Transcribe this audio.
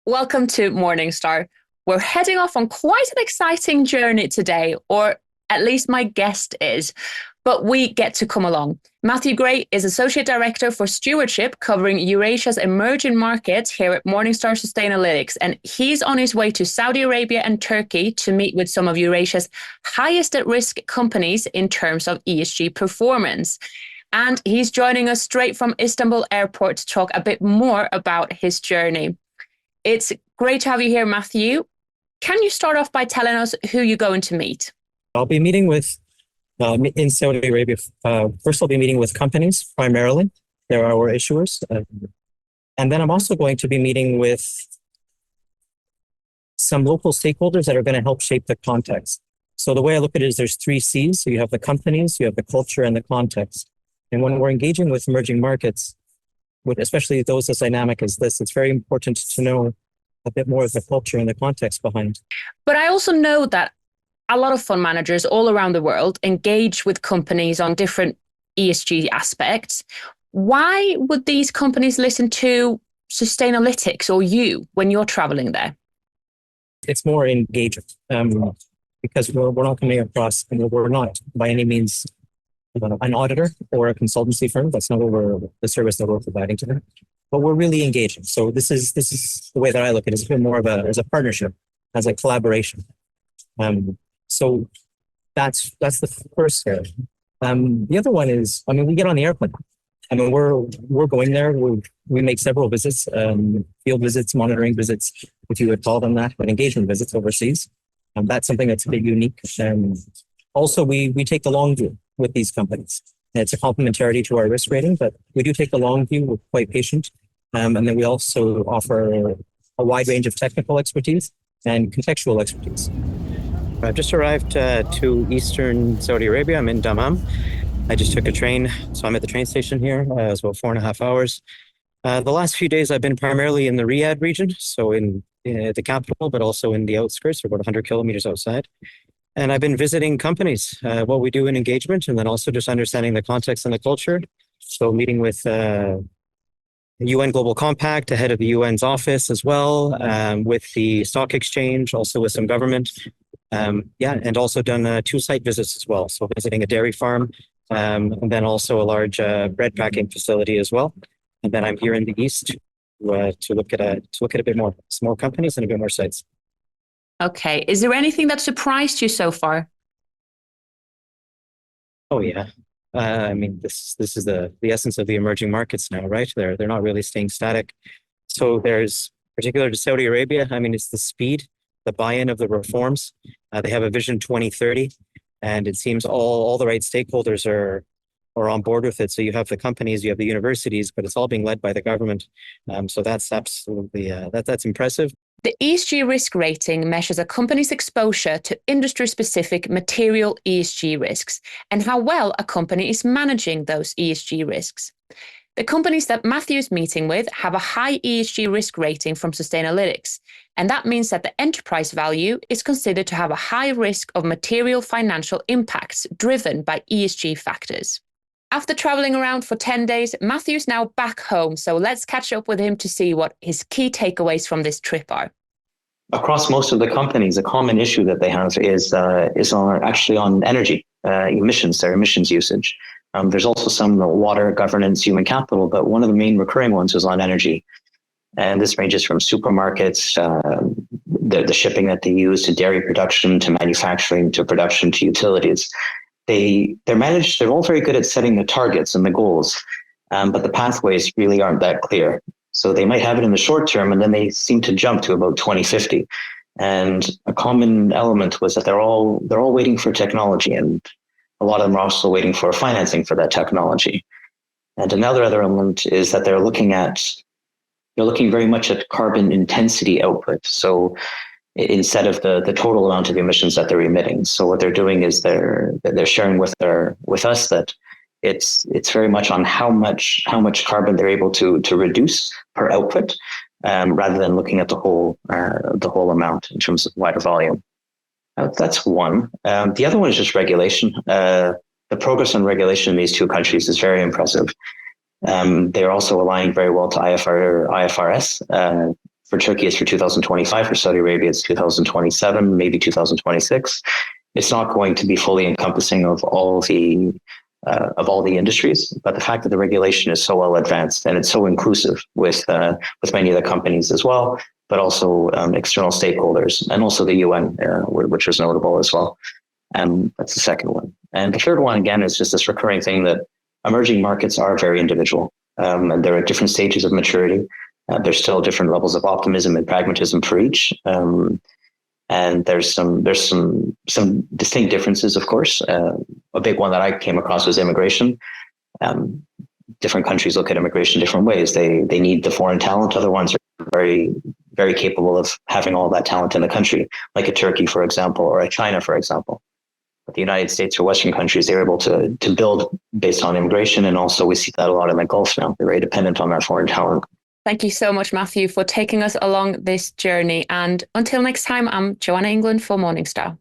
Welcome to Morningstar. We're heading off on quite an exciting journey today, or at least my guest is, but we get to come along. Matthew Gray is Associate Director for Stewardship, covering Eurasia's emerging markets here at Morningstar Sustainalytics, and he's on his way to Saudi Arabia and Turkey to meet with some of Eurasia's highest at-risk companies in terms of ESG performance. And he's joining us straight from Istanbul Airport to talk a bit more about his journey. It's great to have you here, Matthew. Can you start off by telling us who you're going to meet? I'll be meeting with, in Saudi Arabia, first I'll be meeting with companies primarily. They're our issuers. And then I'm also going to be meeting with some local stakeholders that are going to help shape the context. So the way I look at it is there's 3 C's. So you have the companies, you have the culture, and the context. And when we're engaging with emerging markets, especially those as dynamic as this, it's very important to know a bit more of the culture and the context behind. But I also know that a lot of fund managers all around the world engage with companies on different ESG aspects. Why would these companies listen to Sustainalytics or you when you're traveling there? It's more engaging because we're not coming across, and we're not by any means an auditor or a consultancy firm. That's not the service that we're providing to them. But we're really engaging. So this is the way that I look at it. It's a bit more of as a partnership, as a collaboration. So that's the first area. The other one is, we get on the airplane. We're going there. We make several visits, field visits, monitoring visits, if you would call them that, but engagement visits overseas. That's something that's a bit unique. Also, we take the long view with these companies. And it's a complementarity to our risk rating, but we do take the long view. We're quite patient. And then we also offer a wide range of technical expertise and contextual expertise. I've just arrived to Eastern Saudi Arabia. I'm in Dammam. I just took a train, so I'm at the train station here. It's about 4.5 hours. The last few days I've been primarily in the Riyadh region, so in the capital, but also in the outskirts, about 100 kilometers outside. And I've been visiting companies, what we do in engagement, and then also just understanding the context and the culture. So meeting with UN Global Compact, the head of the UN's office as well, with the stock exchange, also with some government. And also done 2 site visits as well. So visiting a dairy farm, and then also a large bread packing facility as well. And then I'm here in the East to look at a bit more, some more companies and a bit more sites. Okay. Is there anything that surprised you so far? Oh, yeah. This is the essence of the emerging markets now, right? They're not really staying static. So there's, particular to Saudi Arabia, it's the speed, the buy-in of the reforms. They have a Vision 2030, and it seems all the right stakeholders are on board with it. So you have the companies, you have the universities, but it's all being led by the government. So that's absolutely, that's impressive. The ESG risk rating measures a company's exposure to industry-specific material ESG risks and how well a company is managing those ESG risks. The companies that Matthew is meeting with have a high ESG risk rating from Sustainalytics, and that means that the enterprise value is considered to have a high risk of material financial impacts driven by ESG factors. After traveling around for 10 days, Matthew's now back home, so let's catch up with him to see what his key takeaways from this trip are. Across most of the companies, a common issue that they have is on energy emissions, their emissions usage. There's also some water, governance, human capital, but one of the main recurring ones is on energy. And this ranges from supermarkets, the shipping that they use, to dairy production, to manufacturing, to production, to utilities. They're all very good at setting the targets and the goals, but the pathways really aren't that clear. So they might have it in the short term, and then they seem to jump to about 2050. And a common element was that they're all waiting for technology, and a lot of them are also waiting for financing for that technology. And another element is that they're looking very much at carbon intensity output. So instead of the total amount of emissions that they're emitting. So what they're doing is they're sharing with us that it's very much on how much carbon they're able to reduce per output, rather than looking at the whole amount in terms of wider volume. That's one. The other one is just regulation. The progress on regulation in these 2 countries is very impressive. They're also aligning very well to IFRS. For Turkey, it's for 2025. For Saudi Arabia, it's 2027, maybe 2026. It's not going to be fully encompassing of all the industries, but the fact that the regulation is so well advanced and it's so inclusive with many of the companies as well, but also external stakeholders, and also the UN, which was notable as well. That's the second one. And the third one, again, is just this recurring thing that emerging markets are very individual, and they're at different stages of maturity. There's still different levels of optimism and pragmatism for each. And there's some distinct differences, of course. A big one that I came across was immigration. Different countries look at immigration different ways. They need the foreign talent. Other ones are very, very capable of having all that talent in the country, like a Turkey, for example, or a China, for example. But the United States or Western countries, they're able to build based on immigration. And also we see that a lot in the Gulf now. They're very dependent on that foreign talent. Thank you so much, Matthew, for taking us along this journey. And until next time, I'm Joanna England for Morningstar.